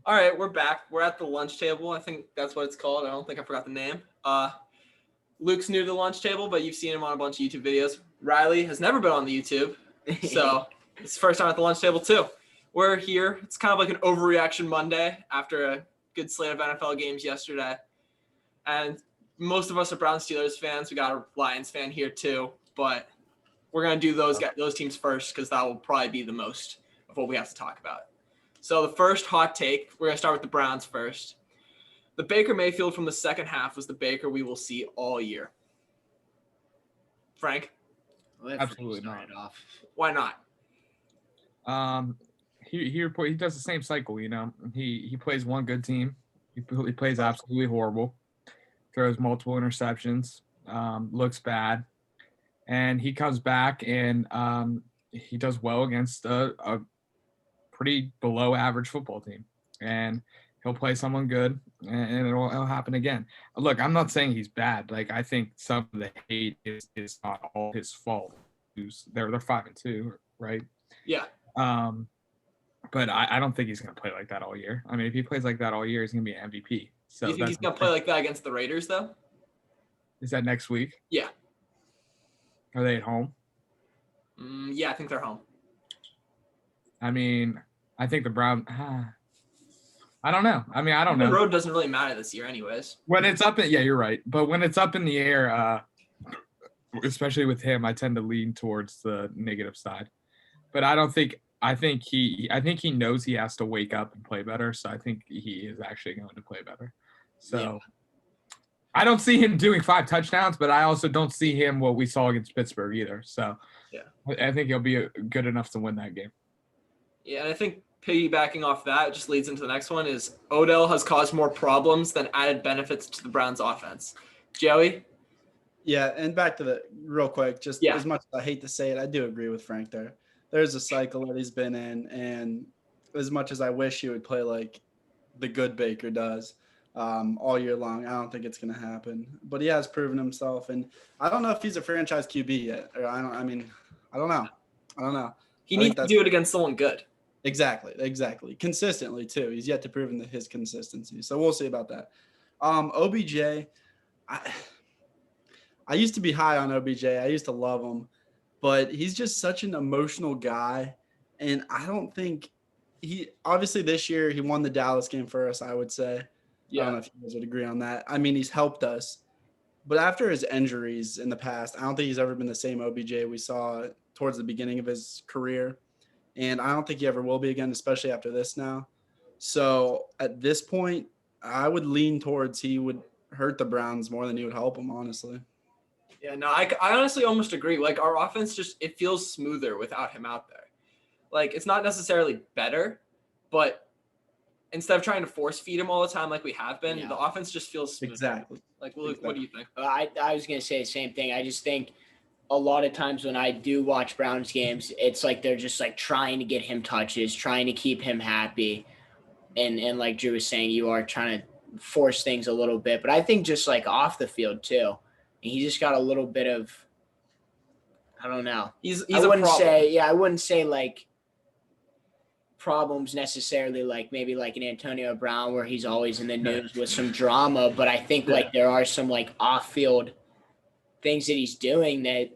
All right, we're back. We're at the lunch table. I think that's what it's called. I don't think I forgot the name. Luke's new to the lunch table, but you've seen him on a bunch of YouTube videos. Riley has never been on the YouTube, so it's the first time at the lunch table too. We're here. It's kind of like an overreaction Monday after a good slate of NFL games yesterday. And most of us are Brown Steelers fans. We got a Lions fan here too, but we're going to do those teams first because that will probably be the most of what we have to talk about. So the first hot take, we're going to start with the Browns first. The Baker Mayfield from the second half was the Baker we will see all year. Frank? Absolutely not. Why not? He does the same cycle, you know. He plays one good team. He plays absolutely horrible. Throws multiple interceptions. Looks bad. And he comes back and he does well against a pretty below average football team. And he'll play someone good and it'll happen again. Look, I'm not saying he's bad. Like, I think some of the hate is not all his fault. They're 5-2, right? Yeah. But I don't think he's going to play like that all year. I mean, if he plays like that all year, he's going to be an MVP. So you think he's going to play like that against the Raiders, though? Is that next week? Yeah. Are they at home? Yeah, I think they're home. I mean, I think the Browns. I don't know. I mean, I don't know. The road doesn't really matter this year, anyways. When it's up, yeah, you're right. But when it's up in the air, especially with him, I tend to lean towards the negative side. But I think he knows he has to wake up and play better. So I think he is actually going to play better. So yeah. I don't see him doing 5 touchdowns, but I also don't see him what we saw against Pittsburgh either. So yeah, I think he'll be good enough to win that game. Yeah, and I think piggybacking off that just leads into the next one is Odell has caused more problems than added benefits to the Browns offense. Joey? Yeah, and back to the real quick, as much as I hate to say it, I do agree with Frank there. There's a cycle that he's been in, and as much as I wish he would play like the good Baker does all year long, I don't think it's going to happen. But he has proven himself, and I don't know if he's a franchise QB yet. Or I don't know. He needs to do it against someone good. Exactly. Consistently, too. He's yet to prove his consistency. So we'll see about that. OBJ, I used to be high on OBJ. I used to love him. But he's just such an emotional guy. And I don't think obviously this year he won the Dallas game for us, I would say. Yeah. I don't know if you guys would agree on that. I mean, he's helped us. But after his injuries in the past, I don't think he's ever been the same OBJ we saw towards the beginning of his career. And I don't think he ever will be again, especially after this now. So at this point, I would lean towards he would hurt the Browns more than he would help them, honestly. Yeah, no, I honestly almost agree. Like, our offense it feels smoother without him out there. Like, it's not necessarily better, but instead of trying to force feed him all the time like we have been, the offense just feels smoother. Exactly. Like, Luke, what do you think? I was going to say the same thing. I just think a lot of times when I do watch Browns games, it's like they're just like trying to get him touches, trying to keep him happy. And like Drew was saying, you are trying to force things a little bit. But I think just like off the field too, he just got a little bit of, I don't know. I wouldn't say like problems necessarily like maybe like an Antonio Brown where he's always in the news with some drama. But I think like there are some like off-field things that he's doing that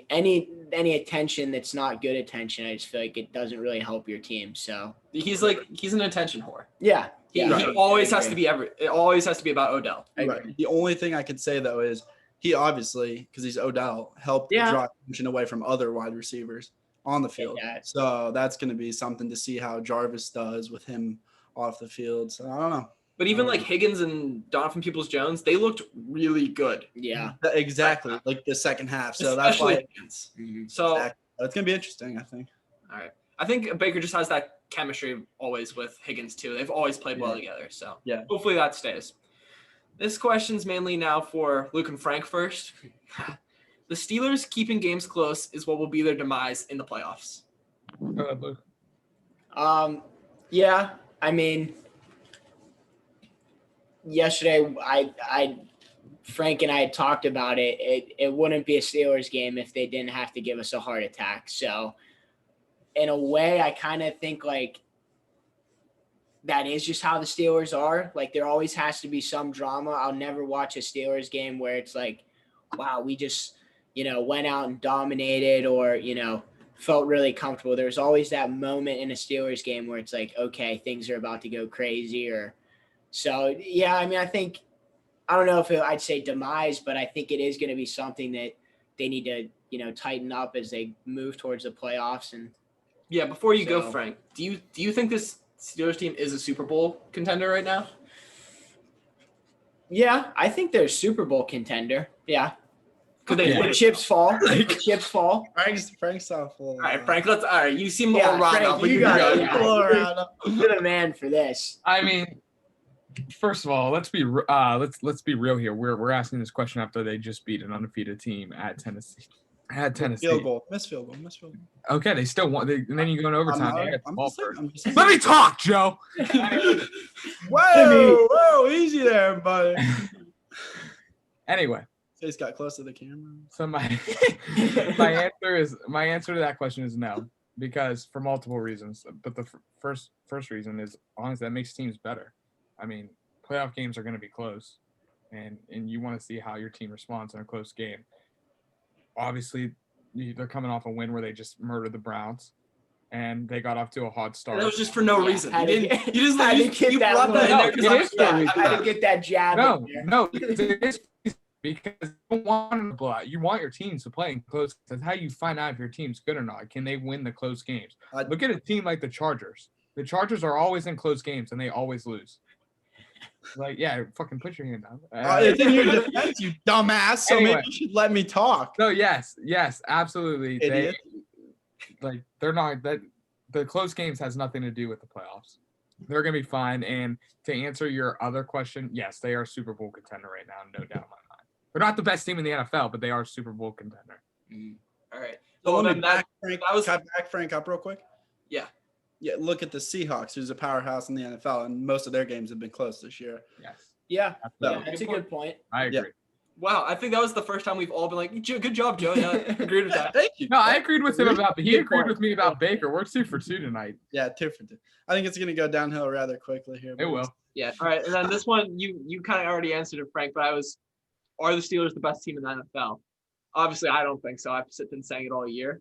any attention that's not good attention, I just feel like it doesn't really help your team. So he's an attention whore. Yeah. He always has to be it always has to be about Odell. Right. The only thing I could say though is he obviously, because he's Odell, helped draw attention away from other wide receivers on the field. Yeah. So that's going to be something to see how Jarvis does with him off the field. So I don't know. But even like Higgins and Donovan Peoples-Jones, they looked really good. Yeah, exactly. Like the second half. So especially that's why. Higgins. So it's gonna be interesting, I think. All right, I think Baker just has that chemistry always with Higgins too. They've always played well together. So hopefully that stays. This question's mainly now for Luke and Frank first. The Steelers keeping games close is what will be their demise in the playoffs. Go ahead, Luke. Yeah, I mean. Yesterday, Frank and I had talked about it. It wouldn't be a Steelers game if they didn't have to give us a heart attack. So, in a way, I kind of think like that is just how the Steelers are. Like, there always has to be some drama. I'll never watch a Steelers game where it's like, wow, we just, went out and dominated or, felt really comfortable. There's always that moment in a Steelers game where it's like, okay, things are about to go crazy. So, yeah, I mean, I don't know if I'd say demise, but I think it is going to be something that they need to, tighten up as they move towards the playoffs. And yeah, before you go, Frank, do you think this Steelers team is a Super Bowl contender right now? Yeah, I think they're a Super Bowl contender. Yeah. Could they? The chips fall. The chips fall. Frank's off full. All right, Frank. All right. You seem Yeah, all riled Frank, up, but you you got go. it. Yeah. You're the man for this. I mean, first of all, let's be real here. We're asking this question after they just beat an undefeated team at Tennessee. Field goal. Miss field goal. Okay, they still won. And then you go in overtime. I'm just saying. Let me talk, Joe. Whoa, easy there, buddy. Anyway, Face got close to the camera. so my answer to that question is no, because for multiple reasons. But the first reason is, honestly, that makes teams better. I mean, playoff games are going to be close, and you want to see how your team responds in a close game. Obviously, they're coming off a win where they just murdered the Browns, and they got off to a hot start. That was just for no reason. I You didn't brought that in there because it is for a reason. I didn't get that jab. No, it is because you don't want to blow out. You want your teams to play in close. That's how you find out if your team's good or not. Can they win the close games? Look at a team like the Chargers. The Chargers are always in close games, and they always lose. Like, yeah, fucking put your hand down. It's in your defense, you dumbass. So Anyway. maybe you should let me talk. No, yes, absolutely. Idiot. They're not that. The close games has nothing to do with the playoffs. They're gonna be fine. And to answer your other question, yes, they are a Super Bowl contender right now, no doubt in my mind. They're not the best team in the NFL, but they are a Super Bowl contender. All right. So Well, let me then can I back Frank up real quick? Yeah. Yeah, look at the Seahawks, who's a powerhouse in the NFL, and most of their games have been close this year. Yes, Yeah, absolutely. that's a good point. I agree. Yeah. Wow, I think that was the first time we've all been like, good job, Joe. Yeah, agreed with that. Thank you. No, I agreed with him about. He Good agreed point. with me about Baker. We're 2 for 2 tonight. Yeah, 2 for 2. I think it's going to go downhill rather quickly here. It will. Yeah. All right. And then this one, you kind of already answered it, Frank, but are the Steelers the best team in the NFL? Obviously, I don't think so. I've been saying it all year,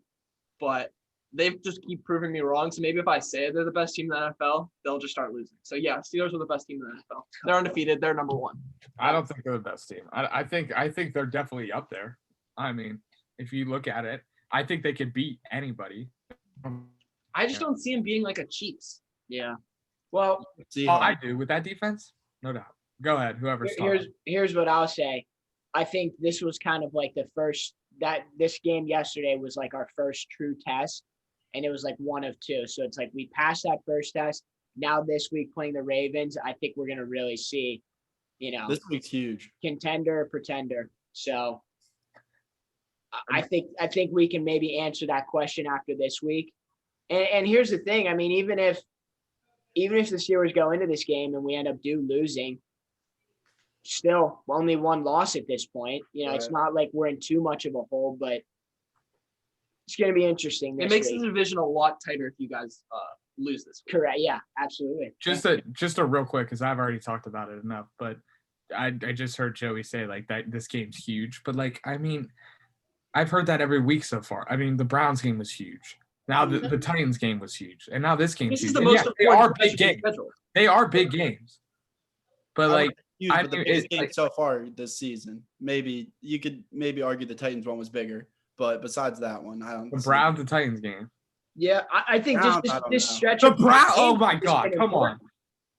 but they just keep proving me wrong. So maybe if I say they're the best team in the NFL, they'll just start losing. So yeah, Steelers are the best team in the NFL. They're undefeated. They're number one. I don't think they're the best team. I think they're definitely up there. I mean, if you look at it, I think they could beat anybody. I just don't see them being like a Chiefs. Yeah. Well, I do with that defense, no doubt. Go ahead, whoever's talking. here's what I'll say. I think this was kind of like this game yesterday was like our first true test, and it was like one of two. So it's like we passed that first test. Now this week playing the Ravens, I think we're gonna really see, this week's huge. Contender or pretender. So I think we can maybe answer that question after this week. And here's the thing. I mean, even if the Steelers go into this game and we end up losing, still only one loss at this point. Right. It's not like we're in too much of a hole, but it's going to be interesting. It makes the division a lot tighter if you guys lose this week. Correct. Yeah, absolutely. Just a real quick, because I've already talked about it enough, but I just heard Joey say like that this game's huge. But like, I mean, I've heard that every week so far. I mean, the Browns game was huge. Now the Titans game was huge, and now this game is huge. Is the most they are important big games. schedule. They are big games. But like, Huge, I but the mean, biggest it- game like- so far this season. Maybe you could argue the Titans one was bigger, but besides that one, I don't. the see- Browns, the Titans game. Yeah, I think Browns, this I don't this know. stretch. The of Browns. Oh games my has God! been Come on. important.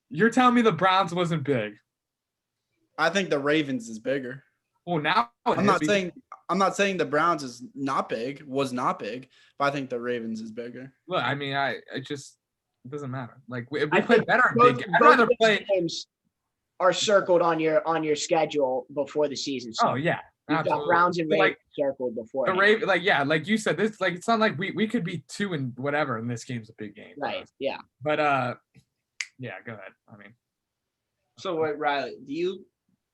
You're telling me the Browns wasn't big? I think the Ravens is bigger. Well, now it I'm is not saying the Browns was not big, but I think the Ravens is bigger. Look, I mean, it doesn't matter. Like if I we play think better in Both, big games, I'd both rather of those play. games are circled on your schedule before the season Oh starts. yeah, You've got absolutely. Browns and But, Ravens like, circled before. the Raven, like you said, this like it's not like we could be 2 and whatever, and this game's a big game. for Right. us. Yeah. But yeah, go ahead. I mean, So wait, Riley,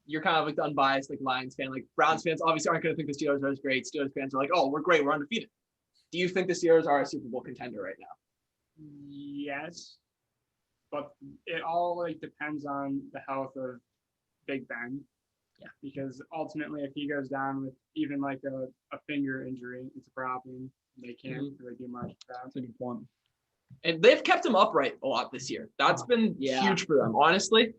you're kind of like the unbiased like Lions fan. Like Browns fans obviously aren't going to think the Steelers are as great. Steelers fans are like, oh, we're great, we're undefeated. Do you think the Steelers are a Super Bowl contender right now? Yes. but it all like depends on the health of Big Ben. Yeah. Because ultimately, if he goes down with even like a finger injury, it's a problem. They can't really do much with that. That's a good point. And they've kept him upright a lot this year. That's been Yeah. huge for them, honestly.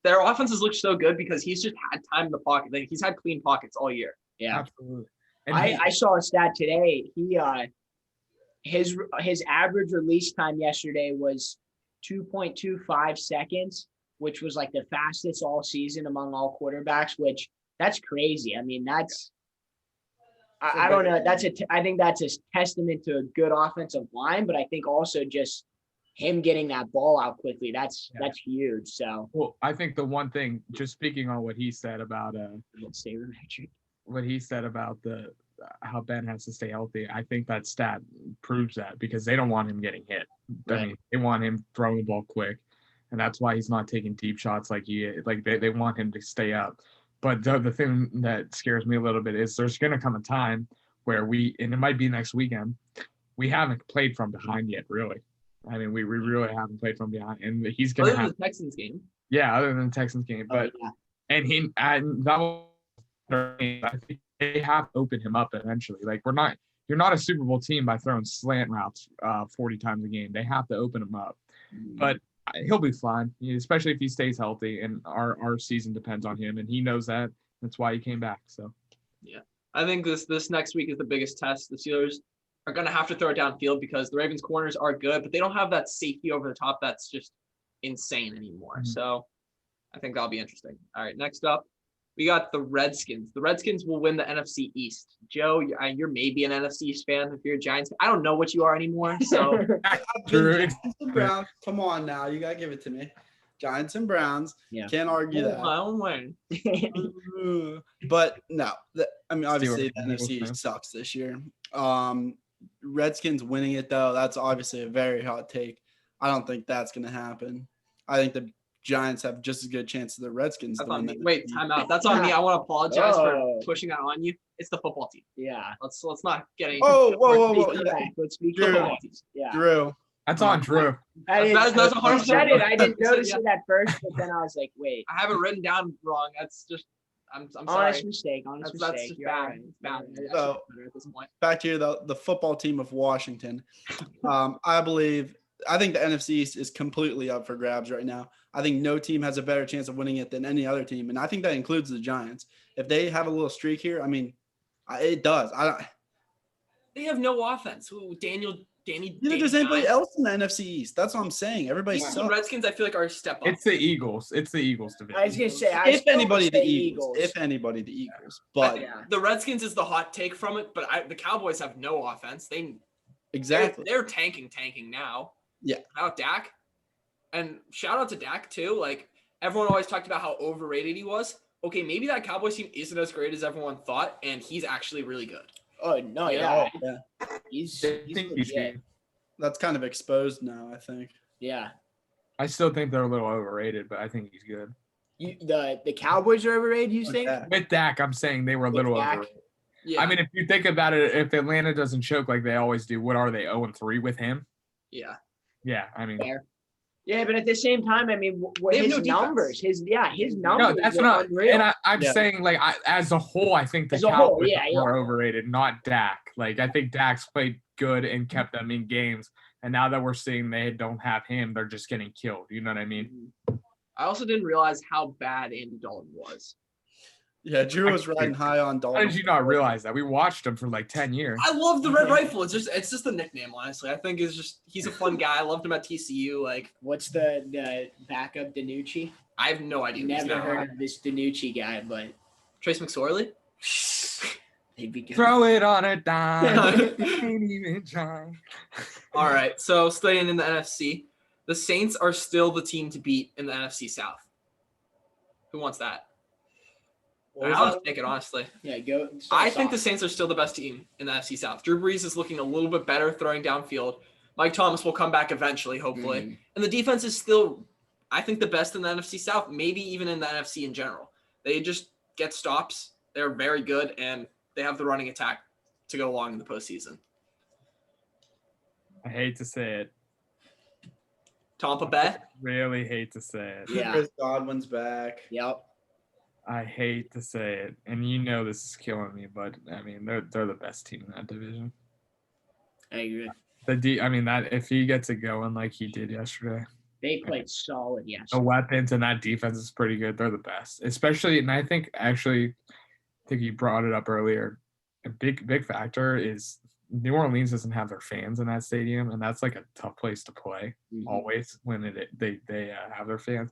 Their offenses look so good because he's just had time in the pocket. Like, he's had clean pockets all year. Yeah. Absolutely. And I saw a stat today. His average release time yesterday was 2.25 seconds, which was like the fastest all season among all quarterbacks, which that's crazy. I mean, I don't know. I think that's a testament to a good offensive line, but I think also just him getting that ball out quickly, that's huge. So well, I think the one thing, just speaking on what he said about how Ben has to stay healthy, I think that stat proves that because they don't want him getting hit. Right. I mean, they want him throwing the ball quick, and that's why he's not taking deep shots like they want him to stay up. But the thing that scares me a little bit is there's going to come a time where and it might be next weekend, we haven't played from behind yet, really. I mean, we really haven't played from behind, and he's going to have the Texans game. Yeah, other than the Texans game, but and that was, I think they have to open him up eventually. Like you're not a Super Bowl team by throwing slant routes 40 times a game. They have to open him up, but he'll be fine, especially if he stays healthy. And our season depends on him, and he knows that. That's why he came back. So yeah, I think this next week is the biggest test. The Steelers are going to have to throw it downfield because the Ravens corners are good, but they don't have that safety over the top that's just insane anymore. Mm-hmm. So I think that'll be interesting. All right, next up, we got the Redskins. The Redskins will win the NFC East. Joe, you're maybe an NFC East fan if you're a Giants. I don't know what you are anymore. So Giants and Browns. Come on now, you gotta give it to me. Giants and Browns. Yeah. Can't argue that. my own way. But no, obviously the Steelers, NFC man. East sucks this year. Redskins winning it though, that's obviously a very hot take. I don't think that's gonna happen. I think the Giants have just as good a chance as the Redskins. That's to on win me. that Wait, NFC. time out. That's on me. I want to apologize for Oh. pushing that on you. It's the football team. Yeah. Let's not get any. Whoa. Let's be Drew. correct. Yeah. Drew. that's on Drew. That's I 100% said it. true. I didn't notice it at first, but then I was like, wait. I have it written down wrong. That's just. I'm Honest sorry. mistake. That's mistake. just You're bad. right. It's bad. You're right. I should So- know better at this point. Back to the football team of Washington. I think the NFC East is completely up for grabs right now. I think no team has a better chance of winning it than any other team, and I think that includes the Giants. If they have a little streak here, I mean, it does. They have no offense. Ooh, Danny. Neither does anybody else in the NFC East. That's what I'm saying. Everybody The sucks. Redskins, I feel like, are a step up. It's the Eagles. It's the Eagles division. I was gonna say, If anybody, the Eagles. If anybody, the Eagles. But Yeah. The Redskins is the hot take from it, but the Cowboys have no offense. exactly. They're tanking now. Yeah. Without Dak. And shout out to Dak too. Like, everyone always talked about how overrated he was. Okay, maybe that Cowboys team isn't as great as everyone thought, and he's actually really good. Oh no, Yeah. He's He's legit. That's kind of exposed now, I think. Yeah. I still think they're a little overrated, but I think he's good. The Cowboys are overrated, you think? Yeah. With Dak, I'm saying they were a With little Dak? overrated. Yeah. I mean, if you think about it, if Atlanta doesn't choke like they always do, what are they, 0-3 with him? yeah. Yeah, I mean, Fair. Yeah, but at the same time, I mean, what They have his no defense. numbers, his numbers. no, that's were not. unreal. And I'm Yeah. saying, like, as a whole, I think the As a whole, Cowboys yeah, are overrated, not Dak. Like, I think Dak's played good and kept them in games. And now that we're seeing they don't have him, they're just getting killed. You know what I mean? I also didn't realize how bad Andy Dalton was. Yeah, Drew was riding high on Dalton. How did you not realize that? We watched him for like 10 years. I love the Red Rifle. It's just the nickname, honestly. I think he's a fun guy. I loved him at TCU. Like, What's the backup Danucci? I have no idea. who he's Never now. heard of this Danucci guy, but Trace McSorley. they'd be good. Throw it on a dime. Ain't even trying. All right, so staying in the NFC, the Saints are still the team to beat in the NFC South. Who wants that? What was I'll that? just take it, honestly. Yeah, go. I think the Saints are still the best team in the NFC South. Drew Brees is looking a little bit better throwing downfield. Mike Thomas will come back eventually, hopefully. Mhm. And the defense is still, I think, the best in the NFC South, maybe even in the NFC in general. They just get stops. They're very good, and they have the running attack to go along in the postseason. I hate to say it. Tampa Bay. Really hate to say it. Yeah. Chris Godwin's back. Yep. I hate to say it, and you know this is killing me, but I mean they're the best team in that division. I agree. I mean that if he gets it going like he did yesterday, They played solid the yesterday. weapons and that defense is pretty good. They're the best, especially. And I think you brought it up earlier. A big factor is New Orleans doesn't have their fans in that stadium, and that's like a tough place to play Mhm. always when they have their fans,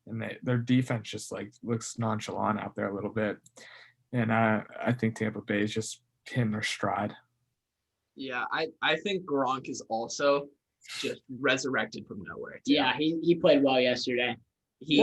and their defense just like looks nonchalant out there a little bit, and I think Tampa Bay is just hitting their stride. Yeah, I think Gronk is also just resurrected from nowhere. Too. Yeah, he played well yesterday. he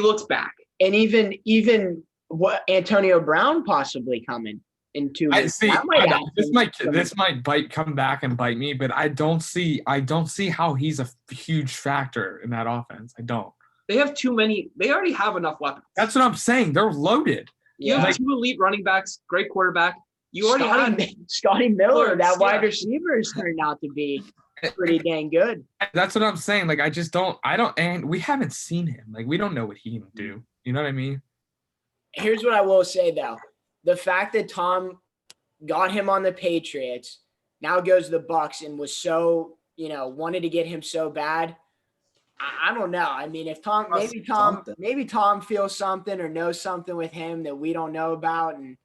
looks back. And even what Antonio Brown possibly coming in 2 I weeks. see. That might happen. This might come back and bite me, but I don't see how he's a huge factor in that offense. I don't. They have too many. They already have enough weapons. That's what I'm saying. They're loaded. You Yeah. have two elite running backs, great quarterback. You already had Scotty Miller, that Lawrence, wide yeah. receiver has turned out to be pretty dang good. That's what I'm saying. Like, and we haven't seen him. Like, we don't know what he can do. You know what I mean? Here's what I will say though. The fact that Tom got him on the Patriots, now goes to the Bucks and was so, wanted to get him so bad. I don't know. I mean, if maybe Tom feels something or knows something with him that we don't know about, and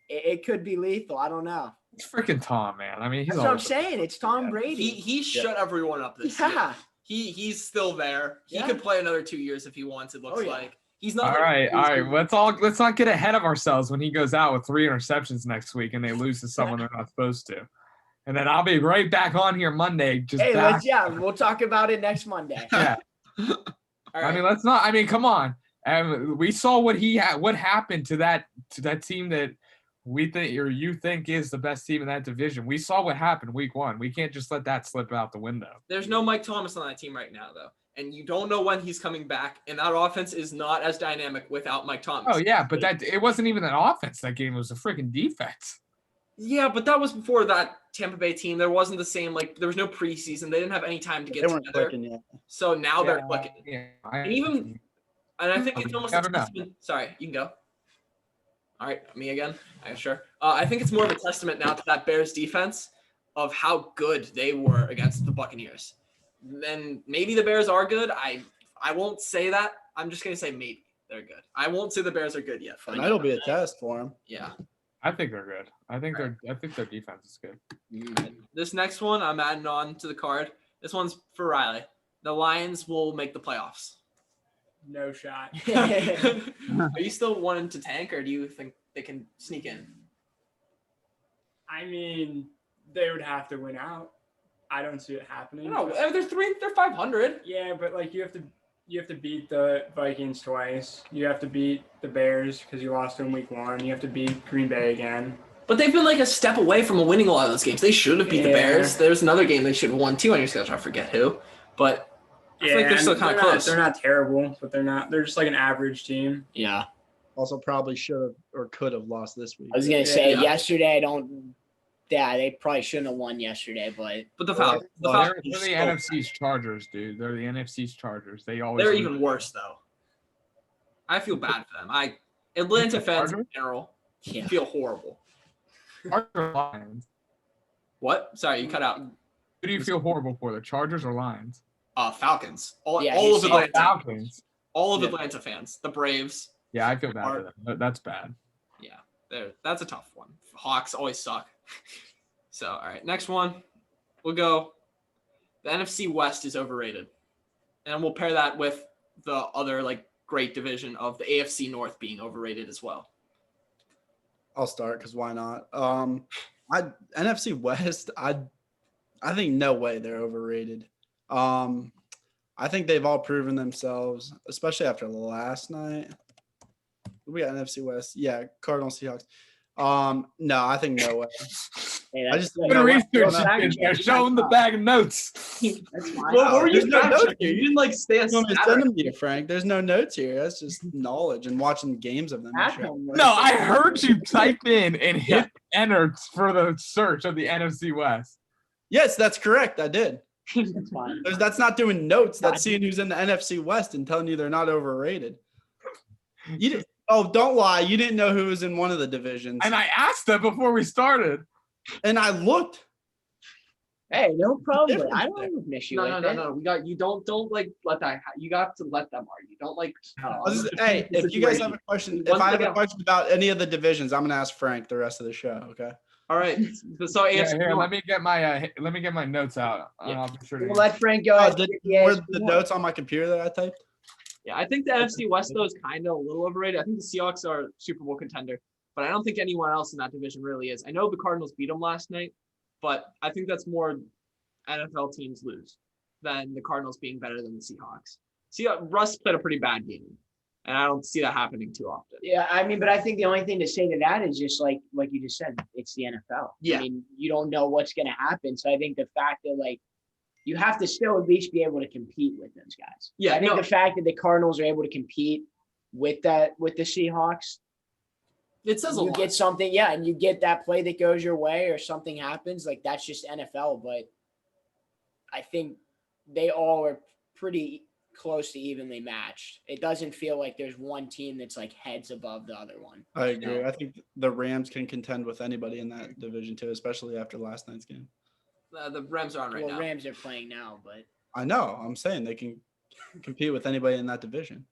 it could be lethal. I don't know. It's freaking Tom, man. I mean, he's That's what I'm saying. It's Tom Brady. he shut everyone up this year. Yeah. He's still there. He Yeah. could play another 2 years if he wants. It looks Oh, yeah. like he's not. all right. Let's not get ahead of ourselves when he goes out with 3 interceptions next week and they lose to someone they're not supposed to. And then I'll be right back on here Monday. We'll talk about it next Monday. Yeah. All right. I mean, let's not. I mean, come on. We saw what happened to that team that we think or you think is the best team in that division. We saw what happened week 1. We can't just let that slip out the window. There's no Mike Thomas on that team right now, though, and you don't know when he's coming back. And that offense is not as dynamic without Mike Thomas. Oh yeah, but it wasn't even an offense. That game was a freaking defense. Yeah, but that was before that Tampa Bay team. There wasn't the same, there was no preseason. They didn't have any time to get They weren't together. clicking yet. So now they're clicking. Yeah, And I think it's almost Never a know. testament. Sorry, you can go. All right, me again. Yeah, sure. I think it's more of a testament now to that Bears defense of how good they were against the Buccaneers. Then maybe the Bears are good. I won't say that. I'm just gonna say maybe they're good. I won't say the Bears are good yet. That'll be a test for him. Yeah. I think they're good. I think their defense is good. This next one I'm adding on to the card. This one's for Riley. The Lions will make the playoffs. No shot. Are you still wanting to tank, or do you think they can sneak in? I mean, they would have to win out. I don't see it happening. No, they're 500. Yeah, but you have to beat the Vikings twice. You have to beat the Bears because you lost in week 1. You have to beat Green Bay again. But they've been a step away from winning a lot of those games. They should have beat the Yeah. Bears. There's another game they should have won too on your schedule. I forget who, but I feel like they're and still kind of close. They're not terrible, but they're not. They're just like an average team. Yeah. Also, probably should have or could have lost this week. I was gonna say Yeah. yesterday. They probably shouldn't have won yesterday, but the Falcons, They're the NFC's Chargers, dude. They're the NFC's Chargers. They're even worse though. I feel bad for them. Atlanta fans in general yeah. feel horrible. Chargers or Lions. What? Sorry, you cut out. Who do you feel horrible for, the Chargers or Lions? Falcons. All Yeah, of he's saying Atlanta. Falcons. All of Yeah. Atlanta fans. The Braves. Yeah, I feel bad for them. That's bad. That's a tough one. Hawks always suck. So, all right, next one. We'll go. The NFC West is overrated. And we'll pair that with the other great division of the AFC North being overrated as well. I'll start because why not? NFC West, I think no way they're overrated. I think they've all proven themselves, especially after last night. We got NFC West. Yeah, Cardinals, Seahawks. No, I think no way. Hey, I just that's- Good no, research. They're showing the bag of notes. that's fine. What were you There's no fact notes checking? You didn't stay a You want me to Saturday. send them to you, Frank? There's no notes here. That's just knowledge and watching games of them. and shit. No, I heard you type in and hit enter for the search of the NFC West. Yes, that's correct. I did. That's fine. That's not doing notes. That's seeing who's in the NFC West and telling you they're not overrated. You didn't. Oh, don't lie. You didn't know who was in one of the divisions. And I asked them before we started. And I looked. Hey, no problem. Difference I don't have an issue with it. No. We got you. Don't like let that. You got to let them argue. Don't like. Hey, if you guys have a question, if I have a question about any of the divisions, I'm gonna ask Frank the rest of the show. Okay. All right. So Yeah, AFC here, North. let me get my notes out. I'll be sure to We'll let Frank go. Were the notes on my computer that I typed? Yeah, I think the NFC West though is kind of a little overrated. I think the Seahawks are a Super Bowl contender, but I don't think anyone else in that division really is. I know the Cardinals beat them last night, but I think that's more NFL teams lose than the Cardinals being better than the Seahawks. Russ played a pretty bad game, and I don't see that happening too often. Yeah, I mean, but I think the only thing to say to that is just like you just said, it's the NFL. Yeah. I mean, you don't know what's going to happen. So I think the fact that like you have to still at least be able to compete with those guys. Yeah, I think the fact that the Cardinals are able to compete with the Seahawks, It says a you lot. get something, yeah, and you get that play that goes your way or something happens, like that's just NFL. But I think they all are pretty close to evenly matched. It doesn't feel like there's one team that's like heads above the other one. I agree. I think the Rams can contend with anybody in that division too, especially after last night's game. The Rams are on right now. Rams are playing now, but I know. I'm saying they can compete with anybody in that division.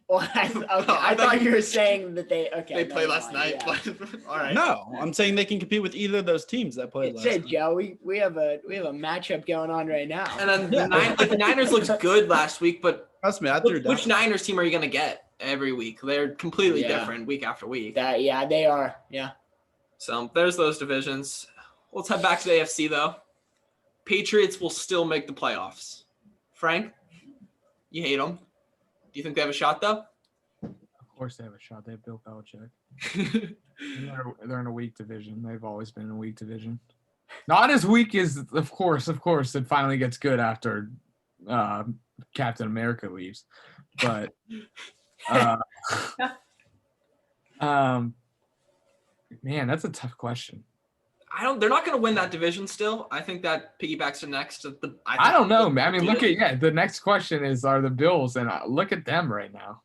well, I thought you were saying that they They played last night, Yeah. but all right. No, I'm saying they can compete with either of those teams that played It's last it, night. Joe. We have a matchup going on right now. And then Yeah. the Niners looked good last week, but Trust me, I threw down. which Niners team are you going to get every week? They're completely Yeah. different week after week. Yeah, they are. Yeah. So there's those divisions. Let's head back to the AFC though. Patriots will still make the playoffs. Frank, you hate them. Do you think they have a shot though? Of course they have a shot. They have Bill Belichick. They're in a weak division. They've always been in a weak division. Not as weak as, of course, it finally gets good after Captain America leaves. But man, that's a tough question. They're not going to win that division still. I think that piggybacks to next. I don't know, man. I mean, the next question is, are the Bills, and look at them right now.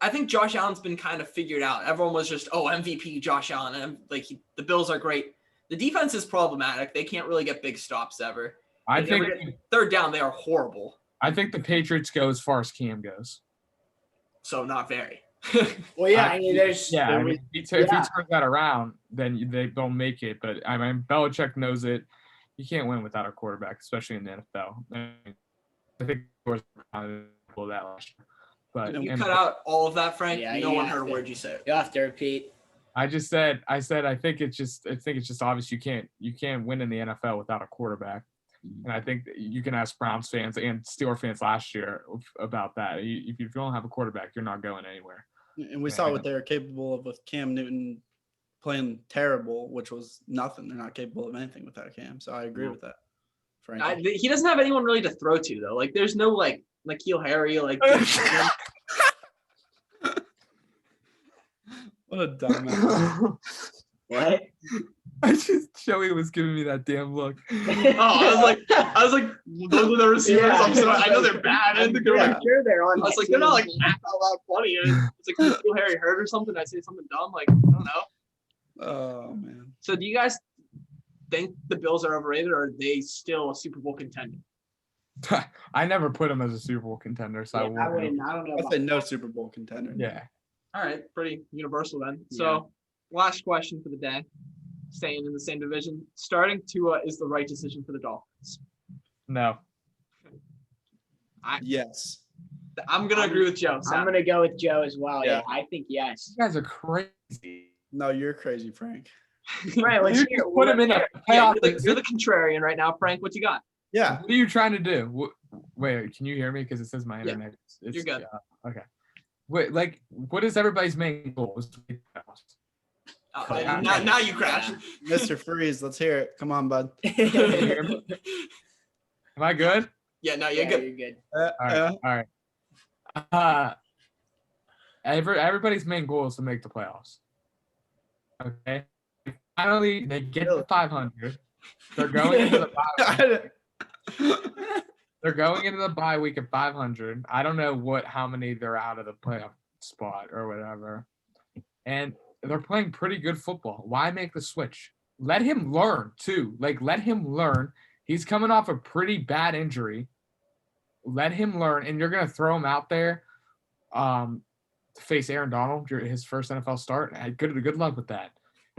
I think Josh Allen's been kind of figured out. Everyone was just, MVP Josh Allen, and the Bills are great. The defense is problematic. They can't really get big stops ever. I They think never get third down, they are horrible. I think the Patriots go as far as Cam goes. So not very. Well, yeah. I mean, there's. Yeah, there I was- mean, if he turns that around, then they'll make it. But I mean, Belichick knows it. You can't win without a quarterback, especially in the NFL. I think that last year. But You cut out all of that, Frank. Yeah, no you one have heard a to. word you said. You'll have to repeat. I said I think it's just obvious you can't win in the NFL without a quarterback. And I think that you can ask Browns fans and Steelers fans last year about that. If you don't have a quarterback, you're not going anywhere. And we saw what they were capable of with Cam Newton playing terrible, which was nothing. They're not capable of anything without Cam. So I agree with that. Frank. He doesn't have anyone really to throw to though. Like there's no like N'Keal Harry like. What a dumbass. What? Joey was giving me that damn look. I was like, those are the receivers. Yeah. I'm sorry. I know they're bad. I think they're I'm like, sure they're on. I was that like, they're not like team. laugh out loud funny. And it's like N'Keal Harry hurt or something. I say something dumb. Like I don't know. Oh man. So do you guys think the Bills are overrated, or are they still a Super Bowl contender? I never put him as a Super Bowl contender, so Yeah, I I wouldn't. don't know. I about say no that. Super Bowl contender. Yeah. All right, pretty universal then. So last question for the day. Staying in the same division, starting Tua is the right decision for the Dolphins. No. Yes. I'm gonna agree with Joe. I'm gonna go with Joe as well. Yeah. Yeah, I think yes. You guys are crazy. No, you're crazy, Frank. Right, let's You hear. just put him in a Yeah, playoff. you're the contrarian right now, Frank. What you got? Yeah. What are you trying to do? Wait, can you hear me? Because it says my internet. It's, you're good. Okay. Wait, like, what is everybody's main goal? Is to make the playoffs. Now you crash. Mr. Freeze, let's hear it. Come on, bud. Can you hear me? Am I good? Yeah, no, you're Yeah, good. you're good. All right. Everybody's main goal is to make the playoffs. Okay. Finally, they get to 500. They're going into the 500. They're going into the bye week at 500. I don't know how many they're out of the playoff spot or whatever. And they're playing pretty good football. Why make the switch? Let him learn too. Like, let him learn. He's coming off a pretty bad injury. Let him learn, and you're gonna throw him out there to face Aaron Donald, his first NFL start. Good luck with that.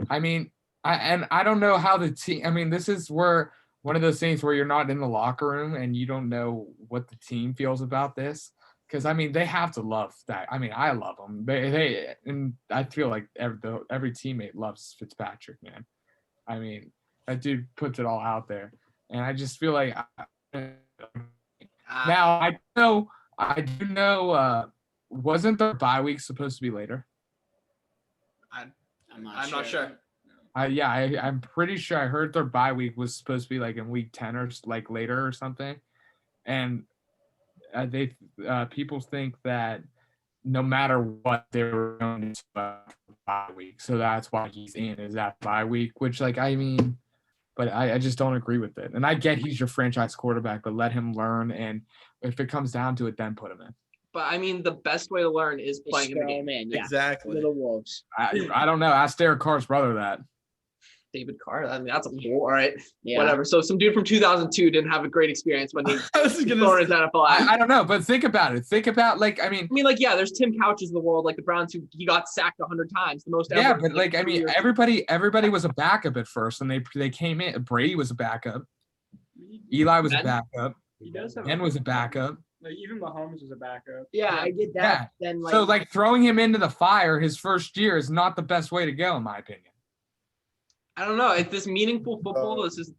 I mean, I don't know how the team. I mean, this is where one of those things where you're not in the locker room and you don't know what the team feels about this. Because I mean, they have to love that. I mean, I love them. They and I feel like every teammate loves Fitzpatrick, man. I mean, that dude puts it all out there, and I just feel like now I do know. Wasn't the bye week supposed to be later? I'm I'm not sure. I'm pretty sure I heard their bye week was supposed to be like in week 10 or like later or something, and people think that no matter what they're going to bye week, so that's why he's in is that bye week. Which like I mean, but I just don't agree with it. And I get he's your franchise quarterback, but let him learn, and if it comes down to it, then put him in. But I mean, the best way to learn is playing in the game. Yeah. Exactly. Little Wolves. I don't know. Ask Derek Carr's brother that. David Carr. I mean, that's a fool. All right, Yeah. whatever. So some dude from 2002 didn't have a great experience when he I was throwing gonna his NFL out. I don't know, but think about it. Think about like I mean, like there's Tim Couches of the world, like the Browns, who he got sacked 100 times, the most. yeah, ever, but like I 3 mean, years. everybody was a backup at first, and they came in. Brady was a backup. Eli was a Ben? backup. He does have. Ben was a backup. Like even Mahomes was a backup. Yeah, Yeah. I get that. Yeah. Then like, So like throwing him into the fire his first year is not the best way to go, in my opinion. I don't know. It's this meaningful football. This is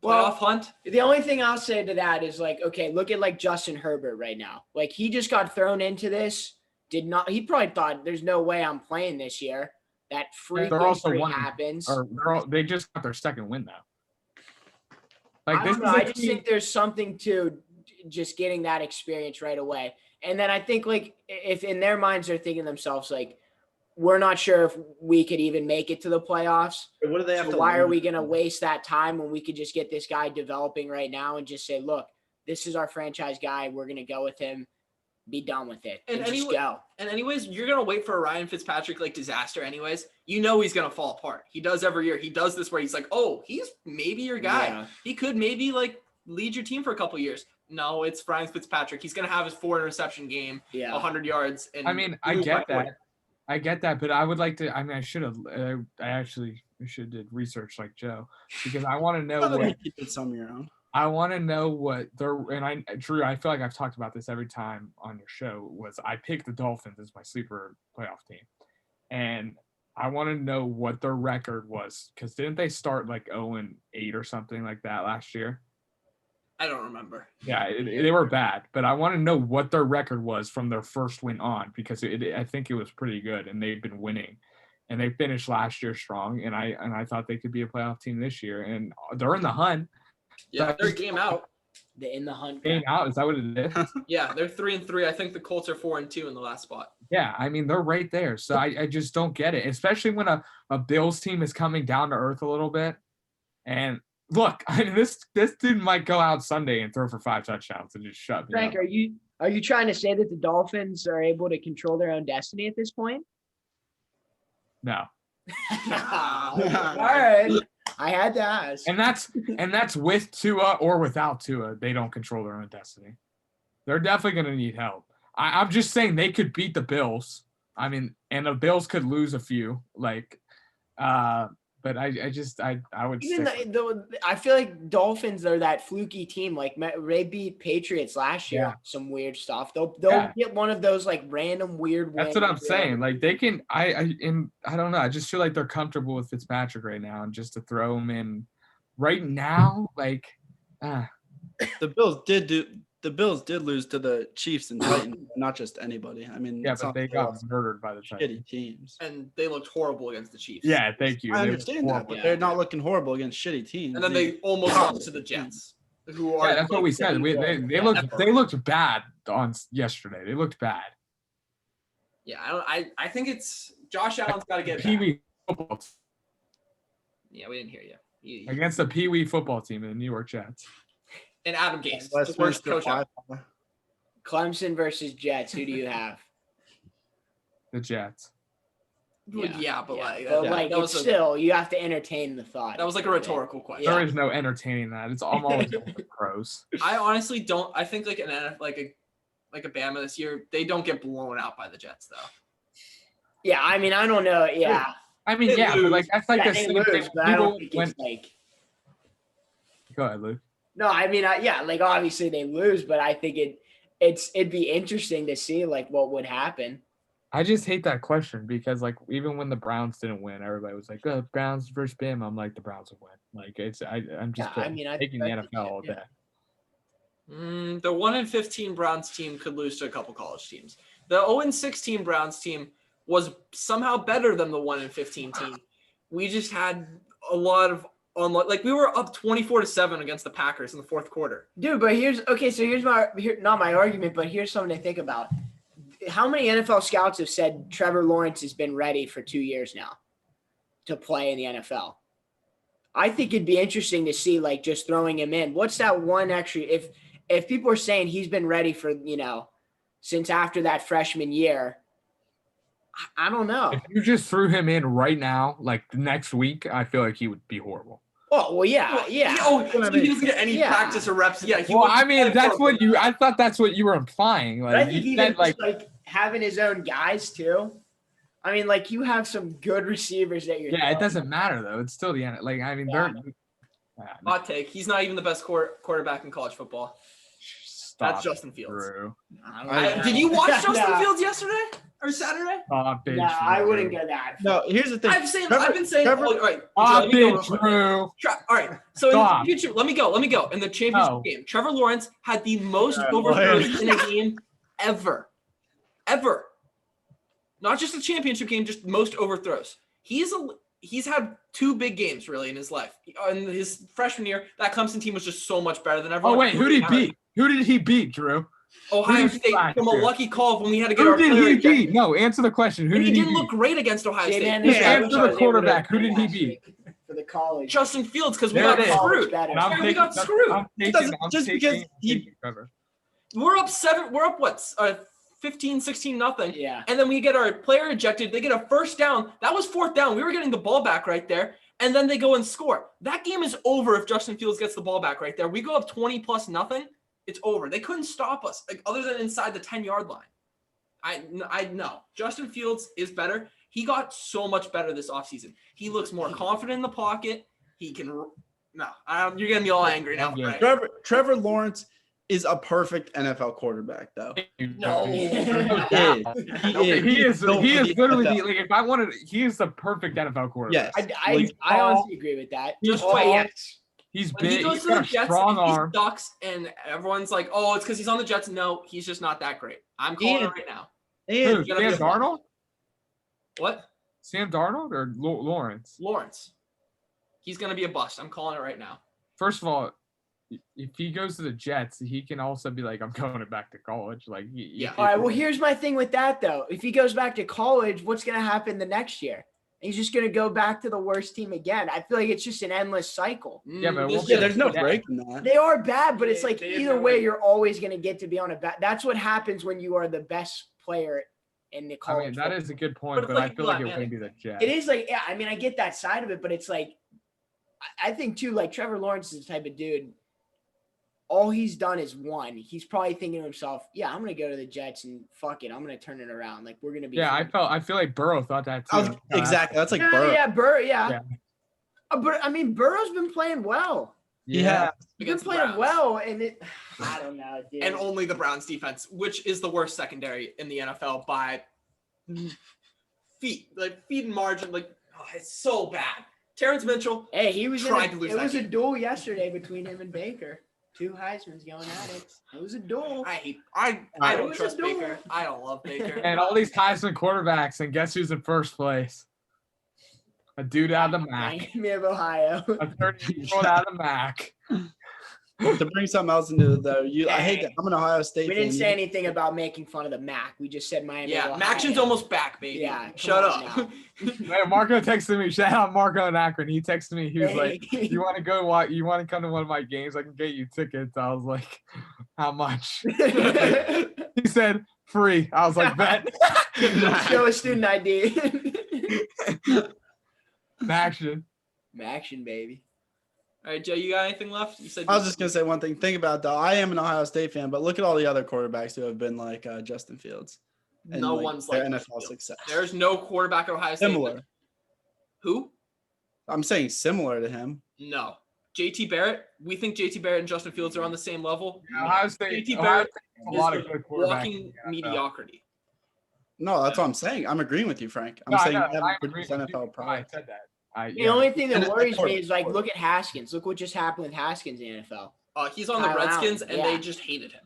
Well, playoff hunt. the only thing I'll say to that is like, okay, look at like Justin Herbert right now. Like he just got thrown into this. He probably thought there's no way I'm playing this year. That freak They're also injury winning, happens. Or they just got their second win now. Like I this don't know. is a I just team- think there's something to just getting that experience right away. And then I think like if in their minds they're thinking to themselves like, we're not sure if we could even make it to the playoffs. What do they have So to why are learn? we going to waste that time when we could just get this guy developing right now and just say, look, this is our franchise guy. We're going to go with him. Be done with it. And And just anyway- go. And anyways, you're gonna wait for a Ryan Fitzpatrick like disaster. Anyways, you know he's gonna fall apart. He does every year. He does this where he's like, oh, he's maybe your guy. Yeah. He could maybe like lead your team for a couple years. No, it's Ryan Fitzpatrick. He's gonna have his 4 interception game, Yeah. 100 yards. And I mean, I move get like that. I get that, but I would like to. I mean, I should have. I should did research like Joe because I want to know I what think you did some of your own. I want to know what they're. And Drew, I feel like I've talked about this every time on your show. Was I picked the Dolphins as my sleeper playoff team, and I want to know what their record was because didn't they start like 0-8 or something like that last year? I don't remember. Yeah, they were bad, but I want to know what their record was from their first win on because I think it was pretty good, and they've been winning, and they finished last year strong, and I thought they could be a playoff team this year, and they're in the hunt. Yeah, they're a game out. The in the hunt. Staying out, is that what it is? Yeah, they're 3-3. I think the Colts are 4-2 in the last spot. Yeah, I mean they're right there, so I just don't get it, especially when a Bills team is coming down to earth a little bit, and. Look, I mean, this dude might go out Sunday and throw for 5 touchdowns and just shut me Frank, up. are you trying to say that the Dolphins are able to control their own destiny at this point? No, All right. I had to ask. and that's with Tua or without Tua. They don't control their own destiny. They're definitely going to need help. I'm just saying they could beat the Bills. I mean, and the Bills could lose a few. Like, but I would Even stick I feel like Dolphins are that fluky team. Like they beat Patriots last year. Yeah. Some weird stuff. They'll Yeah. get one of those like random weird. That's what I'm saying. Like they can. I don't know. I just feel like they're comfortable with Fitzpatrick right now, and just to throw him in right now, like, The Bills did lose to the Chiefs and Titans, not just anybody. I mean, yeah, it's but not they like got lost murdered by the Titans. shitty teams. And they looked horrible against the Chiefs. Yeah, thank you. I They understand were that, horrible. but they're not looking horrible against shitty teams. And then they almost lost to the Jets, who are. Yeah, that's what we said. They looked bad on yesterday. They looked bad. Yeah, I think it's Josh Allen's got to get Pee back. Wee football Yeah, we didn't hear you. against the Pee Wee football team in the New York Jets. And Adam Gase, the worst Westminster coach ever. Wi-Fi. Clemson versus Jets. Who do you have? The Jets. Yeah, but like, But that, like that it's was still you have to entertain the thought. that was like a rhetorical question. There is no entertaining that. I'm always going with the pros. I honestly don't. I think like like a Bama this year, they don't get blown out by the Jets though. Yeah, I mean, I don't know. Yeah, I mean, They yeah, but like lose. that's like yeah, the they same lose, thing. but I don't People think when it's like. go ahead, Luke. No, I mean, yeah, like obviously they lose, but I think it'd be interesting to see like what would happen. I just hate that question because like even when the Browns didn't win, everybody was like, "Oh, Browns versus Bama." I'm like, the Browns will win. Like I'm just Yeah, I mean, I taking the think NFL all yeah. day. The 1-15 Browns team could lose to a couple college teams. The 0-16 Browns team was somehow better than the 1-15 team. We just had a lot of like we were up 24-7 against the Packers in the fourth quarter. Dude, but here's not my argument, but here's something to think about. How many NFL scouts have said Trevor Lawrence has been ready for 2 years now to play in the NFL? I think it'd be interesting to see like just throwing him in. What's that one extra if people are saying he's been ready for, since after that freshman year, I don't know. If you just threw him in right now, like next week, I feel like he would be horrible. Oh, well, yeah. Oh, he doesn't get any practice or reps. Yeah. Well, I mean, I thought that's what you were implying. But I Like think you even said, like like having his own guys too. I mean, like you have some good receivers that you're. yeah, it doesn't matter though. It's still the end. Like I mean, they're Hot take. He's not even the best quarterback in college football. That's Justin Fields. Drew. Did you watch Justin Fields yesterday or Saturday? Stop it, No, I Drew. wouldn't go that. No, here's the thing. I've been saying. Trevor- all right. Stop let me go it, real quick. Drew. All right. So in the Stop. championship, let me go. In the championship game, Trevor Lawrence had the most overthrows in a game ever. Not just a championship game, just most overthrows. He's had 2 big games really in his life. In his freshman year, that Clemson team was just so much better than everyone. Oh wait, who did he beat? Who did he beat, Drew? Ohio Who did he State last from a year? lucky call when we had to get Who our did player he ejected. beat? No, answer the question. Who And he did he didn't beat? look great against Ohio Jay, State. man, Yeah, this guy answer was the able to quarterback. Who play did he last beat? week For the college. Justin Fields, because we There got it is. screwed. Better. And I'm We taking- got screwed. I'm taking- Just I'm because taking he- Trevor. We're up 7. We're up what? 15, 16, nothing. Yeah. And then we get our player ejected. They get a first down. That was 4th down. We were getting the ball back right there. And then they go and score. That game is over if Justin Fields gets the ball back right there. We go up 20+ nothing. It's over. They couldn't stop us, like other than inside the 10-yard line. I know. Justin Fields is better. He got so much better this offseason. He looks more confident in the pocket. He can no. You're getting me all angry now. Yeah. Right? Trevor Lawrence is a perfect NFL quarterback, though. No. He is. He is built literally for the the, NFL. like if I wanted, he is the perfect NFL quarterback. Yes. I honestly agree with that. Just Oh, wait. yes. He's When he big. goes He's to the got a Jets, strong he arm. sucks, and everyone's like, "Oh, it's because he's on the Jets." No, he's just not that great. I'm calling it And- right now. And Who, gonna be Sam a bust. Darnold? What? Sam Darnold or Lawrence? Lawrence. He's gonna be a bust. I'm calling it right now. First of all, if he goes to the Jets, he can also be like, I'm going back to college. Like, Yeah. All right. Well, here's my thing with that though. If he goes back to college, what's going to happen the next year? He's just going to go back to the worst team again. I feel like it's just an endless cycle. Yeah, but This yeah, is- there's no Yeah. break in that. They are bad, but it's like They have either no way, way. you're always going to get to be on a bad. That's what happens when you are the best player in the I college. mean, that football. is a good But point, it's but I like feel like it Eli wouldn't be the Jets. It is like, yeah, I mean, I get that side of it, but it's like, I think too, like Trevor Lawrence is the type of dude, all he's done is won. He's probably thinking to himself, yeah, I'm going to go to the Jets and fuck it. I'm going to turn it around. Like, we're going to be. Yeah, fine. I feel like Burrow thought that too. Exactly. That's like Yeah, Burrow. yeah, Burrow, yeah. Yeah. But I mean, Burrow's been playing well. Yeah. He's been Against the playing Browns. well, and I don't know, dude. And only the Browns defense, which is the worst secondary in the NFL by feet and margin. Like, oh, it's so bad. Terrence Mitchell. Hey, he was tried to lose it that was a game. duel yesterday between him and Baker. 2 Heisman's going at it. It was a duel. I It don't was a trust duel. Baker. I don't love Baker. And all these Heisman quarterbacks, and guess who's in first place? A dude out of the MAC. Miami of Ohio. A 30-year-old out of the MAC. To bring something else into it, though, I hate that. I'm an Ohio State We fan. didn't say anything about making fun of the MAC. We just said Miami. Yeah, Ohio. Maction's almost back, baby. Yeah, Shut come on up. now. Man, Marco texted me. Shout out Marco in Akron. He texted me. He was like, Hey. "You want to go? You want to come to one of my games? I can get you tickets." I was like, "How much?" He said, "Free." I was like, "Bet." Show a student ID. Action. Action, baby. All right, Joe, you got anything left? You said I was just gonna say one thing. Think about it, though. I am an Ohio State fan, but look at all the other quarterbacks who have been like Justin Fields. And no one's their like NFL Fields. success. There's no quarterback at Ohio State. Similar. Who? I'm saying similar to him. No. JT Barrett. We think JT Barrett and Justin Fields are on the same level. Ohio State. JT Ohio Barrett State has a is lot of the good quarterbacks. walking in the NFL. mediocrity. No, that's what I'm saying. I'm agreeing with you, Frank. I'm No, I saying know, we I haven't agree produced with you. NFL I product. said that. The only thing that And worries me it's is like look at Haskins. Look what just happened with Haskins in the NFL. He's on the Kyle Redskins, Allen, and yeah. they just hated him.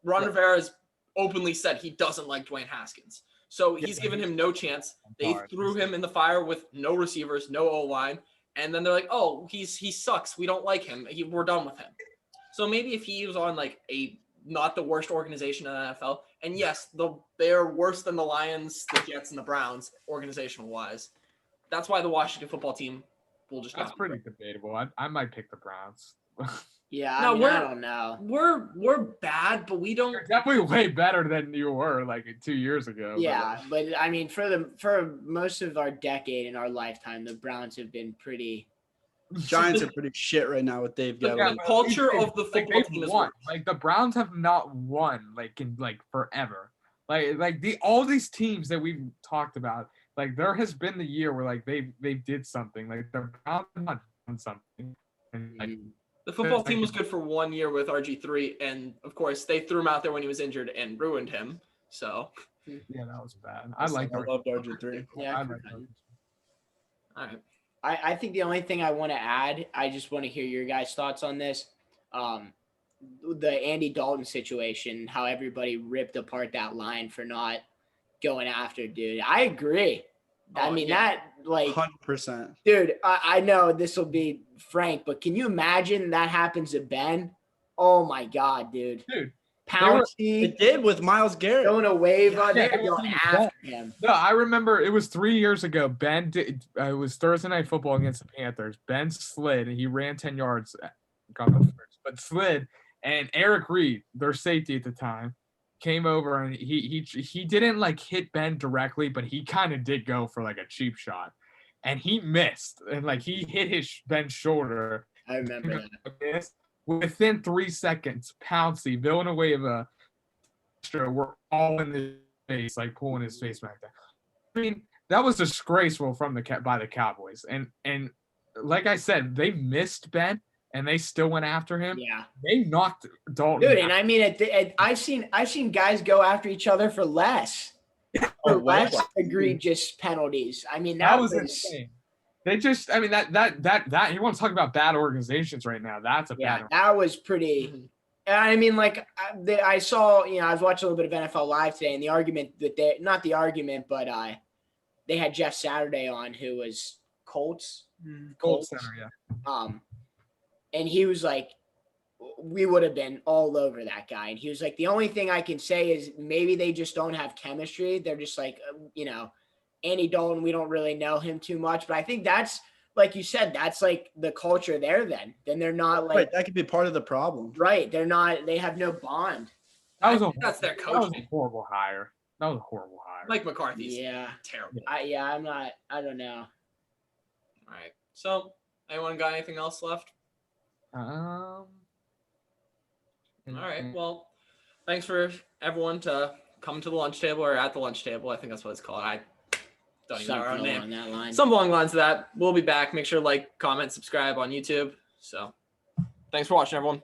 Ron Rivera has openly said he doesn't like Dwayne Haskins. So he's given him no chance. They threw him in the fire with no receivers, no O-line. And then they're like, oh, he sucks. We don't like him. We're done with him. So maybe if he was on like not the worst organization in the NFL, and yes, they're worse than the Lions, the Jets, and the Browns organizational wise. That's why the Washington football team will just That's not. pretty debatable. I might pick the Browns. Yeah, No, I don't know. We're bad, but we don't. You're definitely way better than you were like 2 years ago. but, Yeah, but I mean, for most of our decade and our lifetime, the Browns have been pretty. Giants are pretty shit right now with Dave The Gettleman. culture of the like, football they've team is won. worse. Like the Browns have not won in forever. All these teams that we've talked about, like there has been the year where like they did something. Like the Browns have not done something. And, like, The football team was good for 1 year with RG3, and of course they threw him out there when he was injured and ruined him. So, yeah, that was bad. I loved RG3. Yeah, I like all right. I think the only thing I want to add, I just want to hear your guys' thoughts on this. The Andy Dalton situation, how everybody ripped apart that line for not going after dude. I agree. I mean, that, like, 100%. dude, I know this will be frank, but can you imagine that happens to Ben? Oh, my God, dude. Dude, Pouncey, It did with Myles Garrett. throwing a wave on Yeah, there, going after him. No, I remember it was 3 years ago. Ben did. It was Thursday Night Football against the Panthers. Ben slid and he ran 10 yards, got the first, but slid. And Eric Reed, their safety at the time, came over and he didn't like hit Ben directly, but he kind of did go for like a cheap shot, and he missed and like he hit Ben's shoulder. I remember that. Within 3 seconds, Pouncey, Villanueva, were all in his face, like pulling his face back down. I mean, that was disgraceful by the Cowboys. And like I said, they missed Ben and they still went after him. Yeah, they knocked Dalton. dude. And I mean, I've seen guys go after each other for less, less egregious penalties. I mean, that was insane. They just, I mean, that you want to talk about bad organizations right now? That's a bad. That was pretty. Mhm. I mean, like I saw, I was watching a little bit of NFL Live today, and the argument that not the argument, but they had Jeff Saturday on, who was Colts. Center, yeah. And he was like, we would have been all over that guy. And he was like, the only thing I can say is maybe they just don't have chemistry. They're just like, Andy Dalton, we don't really know him too much. But I think that's, like you said, that's like the culture there then. Then they're not like. Right, that could be part of the problem. Right. They're not, they have no bond. That's their That was coaching. a horrible hire. Mike McCarthy's Yeah. terrible. I don't know. All right. So, anyone got anything else left? All All right. Well, thanks for everyone to come to the lunch table or at the lunch table. I think that's what it's called. I don't even know our own Something name. along that line. Something along the lines of that. We'll be back. Make sure to like, comment, subscribe on YouTube. So, thanks for watching, everyone.